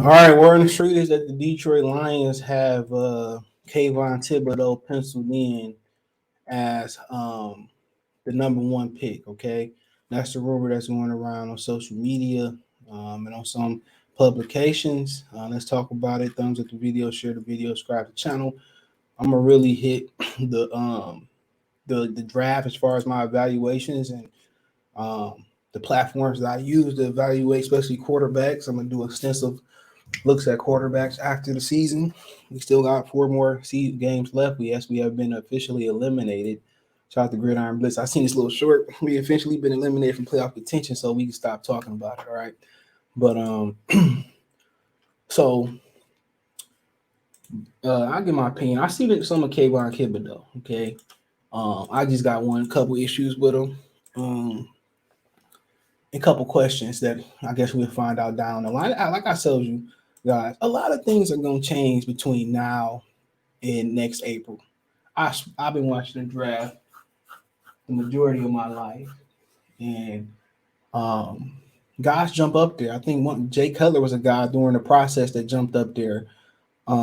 right, word on the street is that the Detroit Lions have Kayvon Thibodeaux penciled in as the number one pick. Okay, that's the rumor that's going around on social media and on some publications. Let's talk about it. Thumbs up the video, share the video, subscribe to the channel. I'm gonna really hit the draft as far as my evaluations and the platforms that I use to evaluate, especially quarterbacks. I'm gonna do extensive looks at quarterbacks after the season. We still got four more season games left. We have been officially eliminated. Shout out to Gridiron Blitz. I seen this little short. We officially been eliminated from playoff contention, so we can stop talking about it. All right, but so I'll give my opinion. I see some of Kayvon Thibodeaux. Okay, I just got one couple issues with him. A couple questions that I guess we'll find out down the line. Like I told you guys, a lot of things are gonna change between now and next April. I've been watching the draft the majority of my life, and um, guys jump up there. I think Jay Cutler was a guy during the process that jumped up there.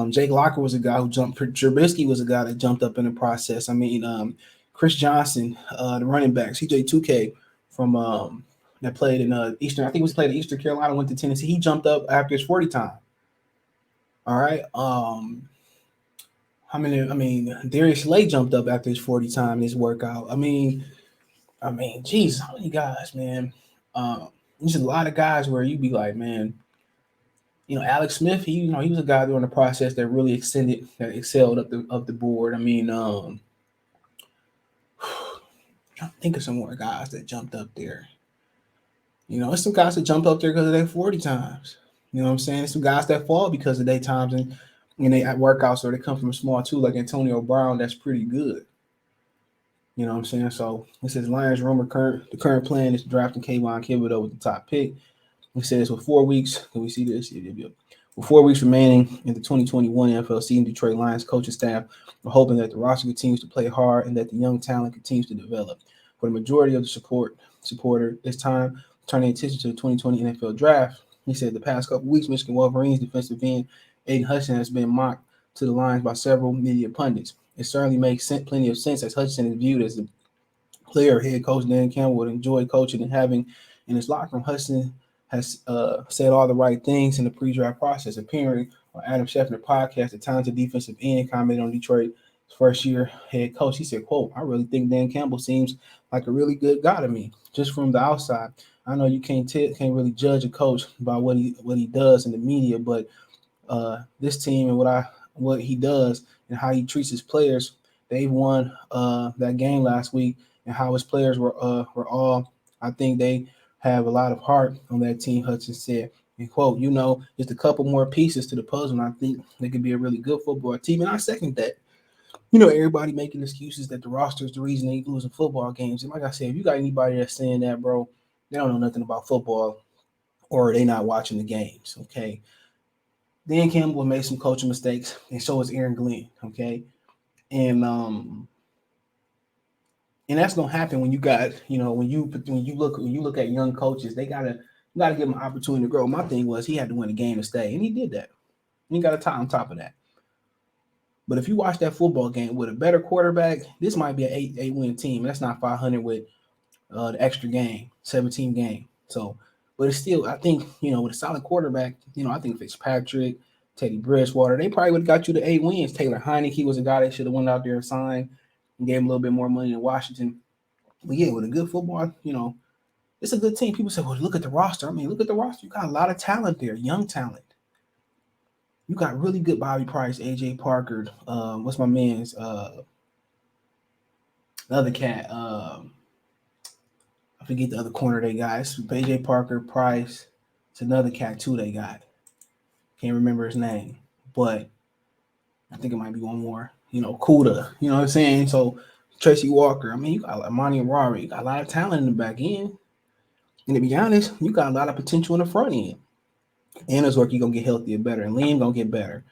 Jake Locker was a guy who jumped. Trubisky was a guy that jumped up in the process. I mean, Chris Johnson, the running back, CJ2K from that played in Eastern. I think he was played at Eastern Carolina, went to Tennessee. He jumped up after his 40 time. All right. I mean, Darius Slay jumped up after his 40 time in his workout. Geez, how many guys, man? There's a lot of guys where you be like, man, Alex Smith, he was a guy during the process that really excelled up the board. I mean, trying to think of some more guys that jumped up there. It's some guys that jump up there because of their 40 times. You know what I'm saying? There's some guys that fall because of their times and they at workouts or they come from a small too, like Antonio Brown. That's pretty good. You know what I'm saying? So it says Lions rumor the current plan is drafting Kayvon Thibodeaux with the top pick. It says with 4 weeks, can we see this? With 4 weeks remaining in the 2021 NFL season, Detroit Lions coaching staff are hoping that the roster continues to play hard and that the young talent continues to develop. For the majority of the supporter, it's time turning attention to the 2020 NFL draft. He said the past couple weeks, Michigan Wolverines defensive end Aiden Hutchinson has been mocked to the Lions by several media pundits. It certainly makes plenty of sense as Hutchinson is viewed as a player head coach Dan Campbell would enjoy coaching and having in his locker room. Hutchinson has said all the right things in the pre-draft process. Appearing on Adam Schefter podcast, the talented defensive end commented on Detroit's first-year head coach. He said, quote, I really think Dan Campbell seems like a really good guy to me, just from the outside. I know you can't really judge a coach by what he does in the media, but this team and what he does and how he treats his players, they won that game last week, and how his players were all. I think they have a lot of heart on that team. Hudson said, and quote, just a couple more pieces to the puzzle, and I think they could be a really good football team. And I second that. Everybody making excuses that the roster is the reason they losing football games. And like I said, if you got anybody that's saying that, bro, they don't know nothing about football or they not watching the games, okay? Dan Campbell made some coaching mistakes, and so is Aaron Glenn, okay? And that's gonna happen when you got, when you look at young coaches, you gotta give them an opportunity to grow. My thing was he had to win a game to stay, and he did that. He got a tie on top of that. But if you watch that football game with a better quarterback, this might be an 8-win team. And that's not 500 with the extra game, 17 game. So, but it's still, I think, with a solid quarterback, I think Fitzpatrick, Teddy Bridgewater, they probably would have got you to 8 wins. Taylor Heineke was a guy that should have went out there and signed and gave him a little bit more money than Washington. But yeah, with a good football, it's a good team. People say, well, look at the roster. I mean, look at the roster. You got a lot of talent there, young talent. You got really good Bobby Price, AJ Parker. What's my man's the other cat? I forget the other corner they got. It's AJ Parker, Price. It's another cat too they got. Can't remember his name, but I think it might be one more. Kuda. You know what I'm saying? So Tracy Walker. I mean, you got Monty and Rory. You got a lot of talent in the back end. And to be honest, you got a lot of potential in the front end. Anazorki gonna get healthier, better, and Liam gonna get better.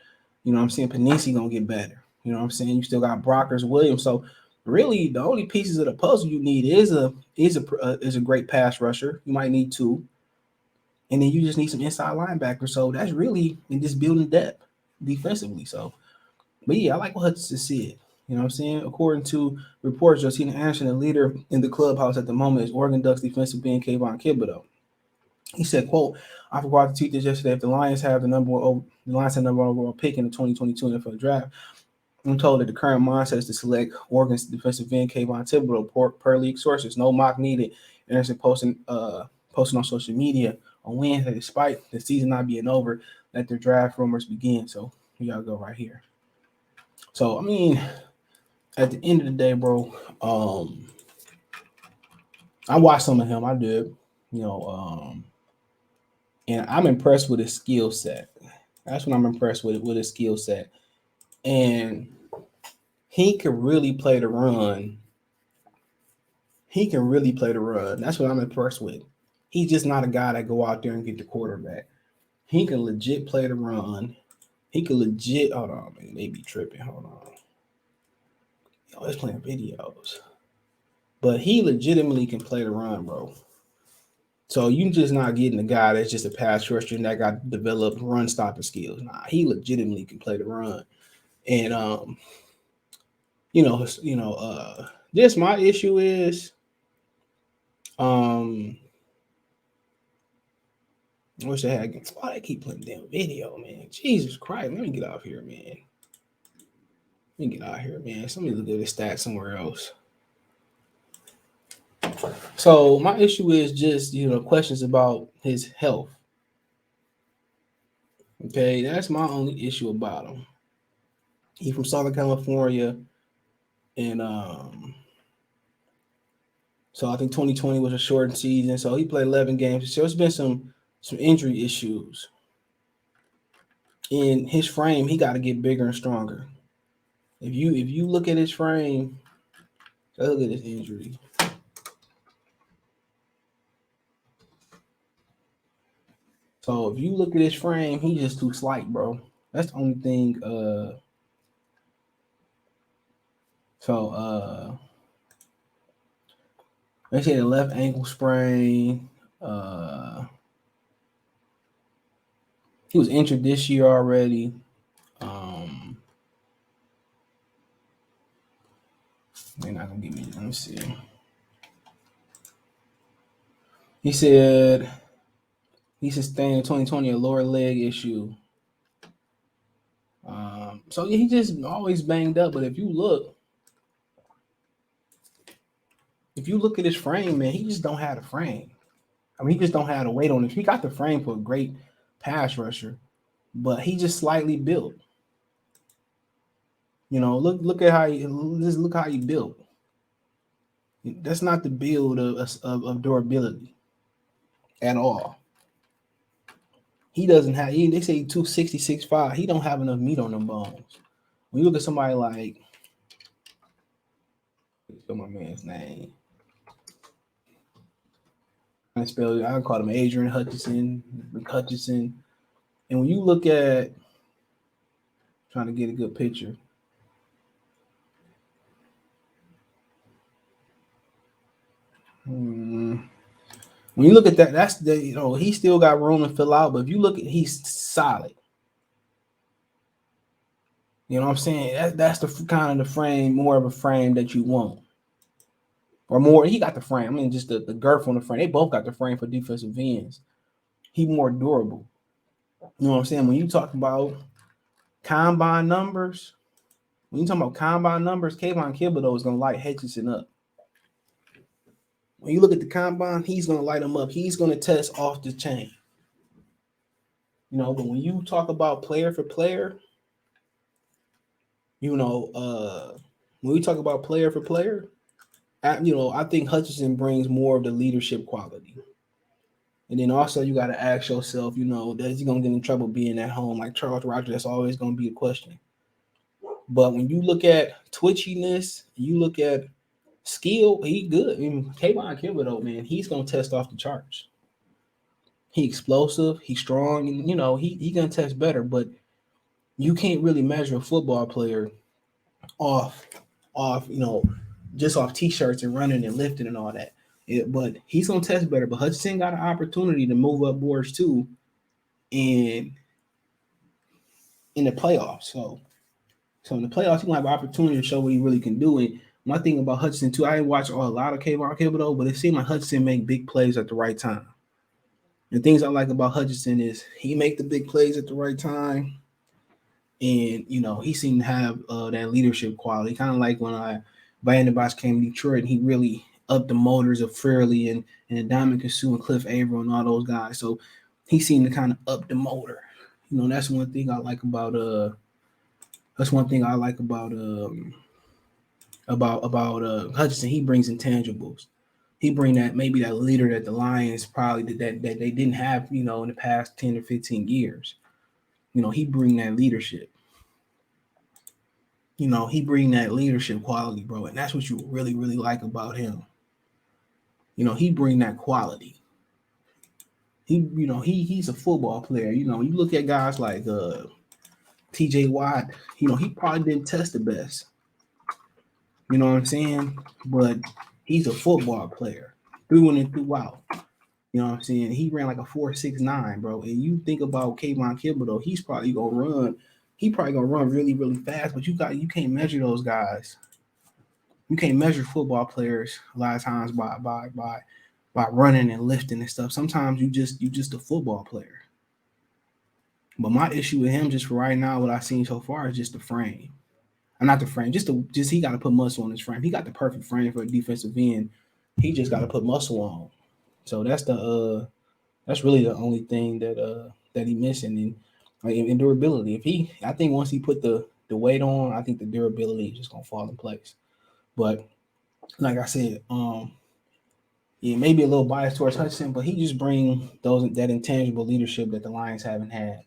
You know what I'm saying? Panisi gonna get better. You know what I'm saying? You still got Brockers, Williams. So really, the only pieces of the puzzle you need is a great pass rusher. You might need two, and then you just need some inside linebackers. So that's really in just building depth defensively. So, but yeah, I like what Hutchinson said. You know what I'm saying? According to reports, Josina Anderson, the leader in the clubhouse at the moment, is Oregon Ducks defensive end Kayvon Thibodeaux. He said, "quote I forgot to tweet this yesterday. If the Lions have the Lions have the number one overall pick in the 2022 NFL Draft, I'm told that the current mindset is to select Oregon's defensive end Kayvon Thibodeaux per league sources. No mock needed." Anderson posting on social media on Wednesday, despite the season not being over, let their draft rumors begin. So here y'all go right here. So I mean, at the end of the day, bro, I watched some of him. I did, you know, and I'm impressed with his skill set. That's what I'm impressed with his skill set, and he can really play the run. He can really play the run. That's what I'm impressed with. He's just not a guy that go out there and get the quarterback. He can legit play the run. He can legit. Hold on, man. They be tripping. Hold on. Yo, it's playing videos. But he legitimately can play the run, bro. So you just not getting a guy that's just a pass rusher and that got developed run stopping skills. Nah, he legitimately can play the run. And just my issue is I wish they had. Why they keep playing damn video, man? Jesus Christ! Let me get out here, man. Let me get out here, man. Somebody look at this stat somewhere else. So my issue is just questions about his health. Okay, that's my only issue about him. He's from Southern California, and so I think 2020 was a shortened season. So he played 11 games. So it's been some injury issues. In his frame, he got to get bigger and stronger. If you look at his frame, look at his injury. So if you look at his frame, he's just too slight, bro. That's the only thing. They say the left ankle sprain. He was injured this year already. They're not gonna give me. Let me see. He said he sustained in 2020 a lower leg issue. So yeah, he just always banged up. But if you look at his frame, man, he just don't have the frame. I mean, he just don't have the weight on it. He got the frame for a great pass rusher, but he just slightly built. Look at how look how he built. That's not the build of durability at all. He doesn't have. They say 266.5. He don't have enough meat on them bones. When you look at somebody like, what's my man's name? I call him Adrian Hutchinson. And when you look at, trying to get a good picture. When you look at that, that's he still got room to fill out. But if you look at, he's solid. You know what I'm saying? That's the kind of the frame, more of a frame that you want. Or more, he got the frame. I mean, just the girth on the frame. They both got the frame for defensive ends. He more durable. You know what I'm saying? When you talk about combine numbers, Kayvon Thibodeaux is going to light Hutchinson up. When you look at the combine, he's going to light him up. He's going to test off the chain. But when you talk about player for player, when we talk about player for player, I think Hutchinson brings more of the leadership quality. And then also you got to ask yourself, is he going to get in trouble being at home like Charles Rogers? That's always going to be a question. But when you look at twitchiness, you look at skill, he good. I mean, Kayvon Thibodeaux, man, he's going to test off the charts. He explosive, he's strong, and, he going to test better. But you can't really measure a football player off, just off T-shirts and running and lifting and all that. but he's gonna test better. But Hutchinson got an opportunity to move up boards too, in the playoffs. So in the playoffs, he gonna have an opportunity to show what he really can do. And my thing about Hutchinson too, I ain't watched a lot of Kayvon Thibodeaux, but it seemed like Hutchinson make big plays at the right time. The things I like about Hutchinson is he make the big plays at the right time, and he seemed to have that leadership quality, kind of like when Vanderbilt came to Detroit, and he really upped the motors of Fairley and Diamond Kasu and Cliff Averill and all those guys. So he seemed to kind of up the motor. That's one thing I like about Hutchinson. He brings intangibles. He bring that, maybe that leader that the Lions probably that they didn't have, in the past 10 or 15 years. He bring that leadership. He bring that leadership quality, bro, and that's what you really, really like about him. He bring that quality. He's a football player. You look at guys like TJ Watt, he probably didn't test the best. You know what I'm saying? But he's a football player through and throughout. You know what I'm saying? He ran like a 4.69, bro. And you think about Kayvon Thibodeaux, he's probably gonna run. He probably gonna run really, really fast. But you can't measure those guys. You can't measure football players a lot of times by running and lifting and stuff. Sometimes you just a football player. But my issue with him, just for right now, what I've seen so far is just the frame. I'm not the frame, just he got to put muscle on his frame. He got the perfect frame for a defensive end. He just got to put muscle on. So that's really the only thing that he missing in durability. I think once he put the weight on, I think the durability is just gonna fall in place. But like I said, yeah, maybe a little bias towards Hudson, but he just bring that intangible leadership that the Lions haven't had.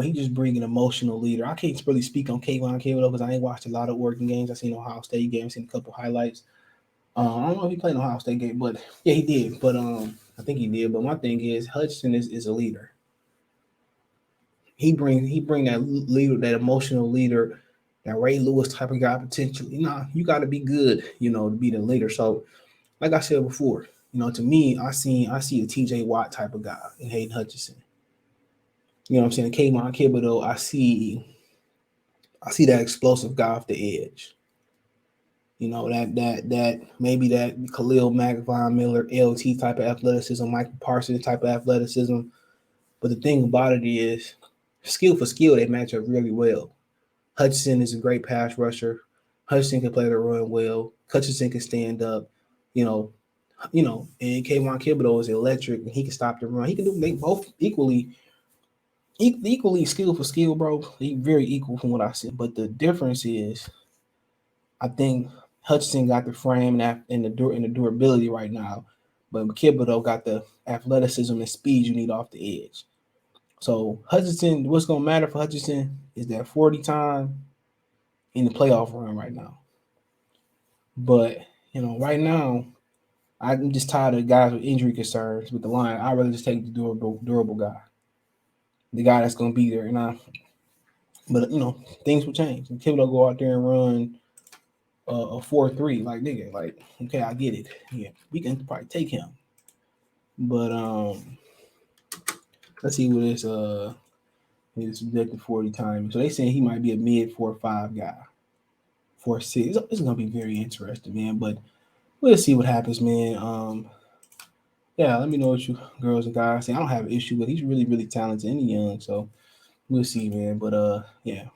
He just bring an emotional leader. I can't really speak on Kayvon Thibodeaux because I ain't watched a lot of Oregon games. I seen Ohio State games, seen a couple highlights. I don't know if he played an Ohio State game, but yeah, he did. But I think he did. But my thing is, Hudson is a leader. He bring that leader, that emotional leader, that Ray Lewis type of guy potentially. You got to be good, to be the leader. So, like I said before, to me, I see a TJ Watt type of guy in Hayden Hutchinson. You know what I'm saying? Kayvon Thibodeaux, I see that explosive guy off the edge. That maybe that Khalil Mack, Von Miller, LT type of athleticism, Michael Parsons type of athleticism. But the thing about it is, skill for skill, they match up really well. Hutchinson is a great pass rusher. Hutchinson can play the run well. Hutchinson can stand up. And Kayvon Thibodeaux is electric, and he can stop the run. He can do they both equally skill for skill, bro. They very equal from what I see. But the difference is, I think Hutchinson got the frame and the durability right now, but Thibodeaux got the athleticism and speed you need off the edge. So Hutchinson, what's gonna matter for Hutchinson is that 40 time in the playoff run right now. But right now, I'm just tired of guys with injury concerns with the line. I'd rather just take the durable guy, the guy that's gonna be there. But things will change. And Thibodeaux go out there and run a 4.3, like nigga, like okay, I get it. Yeah, we can probably take him. But let's see what his projected 40 time. So they saying he might be a mid 4.5 guy. 4.6. It's gonna be very interesting, man. But we'll see what happens, man. Yeah, let me know what you girls and guys say. I don't have an issue with. He's really, really talented and young, so we'll see, man. But yeah,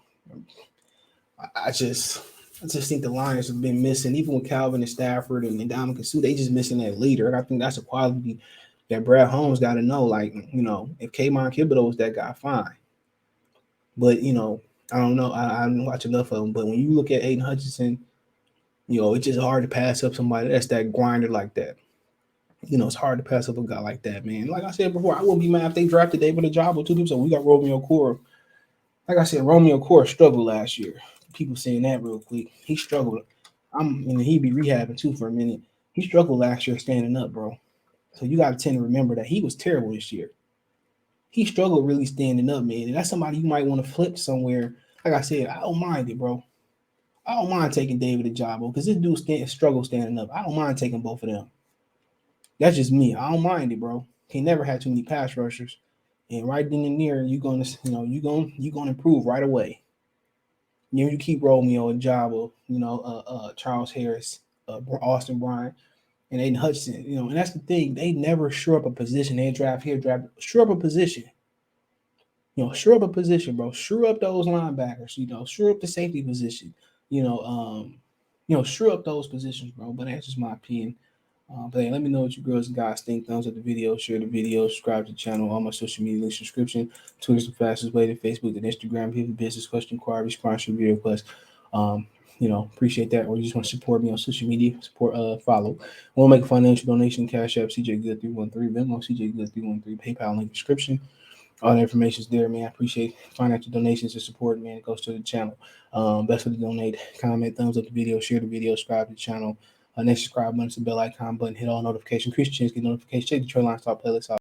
I just think the Lions have been missing, even with Calvin and Stafford and Dominic Kasu, they just missing that leader. And I think that's a quality that Brad Holmes got to know. Like, if Kayvon Thibodeaux was that guy, fine. But, I don't know. I don't watch enough of him. But when you look at Aiden Hutchinson, it's just hard to pass up somebody that's that grinder like that. It's hard to pass up a guy like that, man. Like I said before, I wouldn't be mad if they drafted David Ojabo too. So we got Romeo Core. Like I said, Romeo Core struggled last year. People saying that real quick. He struggled. He be rehabbing too for a minute. He struggled last year standing up, bro. So you got to tend to remember that he was terrible this year. He struggled really standing up, man. And that's somebody you might want to flip somewhere. Like I said, I don't mind it, bro. I don't mind taking David Ojabo because this dude struggle standing up. I don't mind taking both of them. That's just me. I don't mind it, bro. He never had too many pass rushers, and right then and there, you gonna improve right away. You keep Romeo and Jabo, Charles Harris, Austin Bryant, and Aiden Hudson. And that's the thing. They never shore up a position. They draft here, draft shore up a position. Shore up a position, bro. Shore up those linebackers. Shore up the safety position. You know, um, shore up those positions, bro. But that's just my opinion. But hey, let me know what you girls and guys think. Thumbs up the video, share the video, subscribe to the channel. All my social media links, subscription. Twitter's the fastest way to Facebook and Instagram. If you have a business question, inquiry, sponsorship, video request. Um, appreciate that. Or you just want to support me on social media, follow. Want to make a financial donation, Cash App, CJ Good 313, Venmo, CJ Good 313, PayPal link description. All the information is there, man. I appreciate financial donations and support, man. It goes to the channel. Best way to donate, comment, thumbs up the video, share the video, subscribe to the channel. Next subscribe button, the bell icon button, hit all notifications. Christians get notifications. Check the Trey Line Stop playlist out.